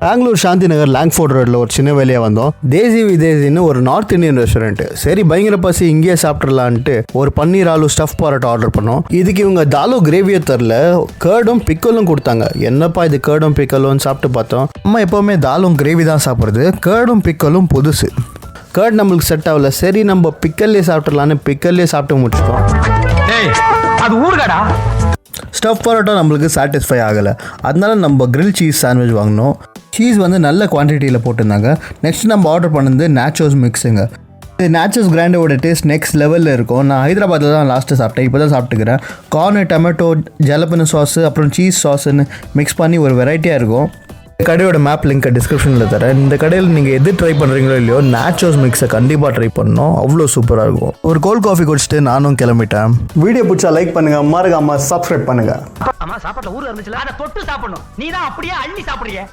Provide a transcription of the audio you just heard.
பெங்களூர் சாந்தி நகர் லாங்ஃபோர்ட் ரோட்ல ஒரு சின்ன வேலையாக வந்தோம். தேசி விதேசின்னு ஒரு நார்த் இந்தியன் ரெஸ்டாரண்ட். சரி பயங்கர பசி இங்கேயே சாப்பிட்றலான்ட்டு ஒரு பன்னீர் ஆலு ஸ்டஃப் பரோட்டா ஆர்டர் பண்ணோம். இதுக்கு இவங்க தாலு கிரேவியை தரல, கேர்டும் பிக்கலும் கொடுத்தாங்க. என்னப்பா இது கேர்டும் பிக்கலும் சாப்பிட்டு பார்த்தோம். நம்ம எப்போவுமே தாலும் கிரேவி தான் சாப்பிட்றது, கேர்டும் பிக்கலும் புதுசு. கேர்ட் நம்மளுக்கு செட் ஆகல. சரி நம்ம பிக்கல்லே சாப்பிட்றலான்னு பிக்கல்லே சாப்பிட்டு முடிச்சிட்டோம். அது ஊர்கடா. ஸ்டஃப் பரோட்டா நம்மளுக்கு சாட்டிஸ்ஃபை ஆகலை. அதனால நம்ம கிரில் சீஸ் சாண்ட்விச் வாங்கினோம். சீஸ் வந்து நல்ல குவான்டிட்டியில் போட்டிருந்தாங்க. நெக்ஸ்ட் நம்ம ஆர்டர் பண்ணது நேச்சோஸ் மிக்ஸுங்க. இது நேச்சோஸ் கிராண்டோட டேஸ்ட் நெக்ஸ்ட் லெவலில் இருக்கும். நான் ஹைதராபாத்தில் தான் லாஸ்ட்டு சாப்பிட்டேன், இப்போ தான் சாப்பிட்டுக்கிறேன். கார்னு, டொமேட்டோ, ஜலப்பனு சாஸு அப்புறம் சீஸ் சாஸுன்னு மிக்ஸ் பண்ணி ஒரு வெரைட்டியாக இருக்கும். கடையோட மேப் லிங்க் டிஸ்கிரிப்ஷனில் தரேன். இந்த கடையில் நீங்கள் எது ட்ரை பண்ணுறீங்களோ இல்லையோ நேச்சோஸ் மிக்ஸை கண்டிப்பாக ட்ரை பண்ணணும், அவ்வளோ சூப்பராக இருக்கும். ஒரு கோல்ட் காஃபி குடிச்சிட்டு நானும் கிளம்பிட்டேன். வீடியோ பிடிச்சா லைக் பண்ணுங்கள், மறக்காம சப்ஸ்கிரைப் பண்ணுங்கள். சாப்பாட்டுல ஊர் இருந்துச்சுல, அதை தொட்டு சாப்பிடணும். நீ தான் அப்படியே அள்ளி சாப்பிடுறிய.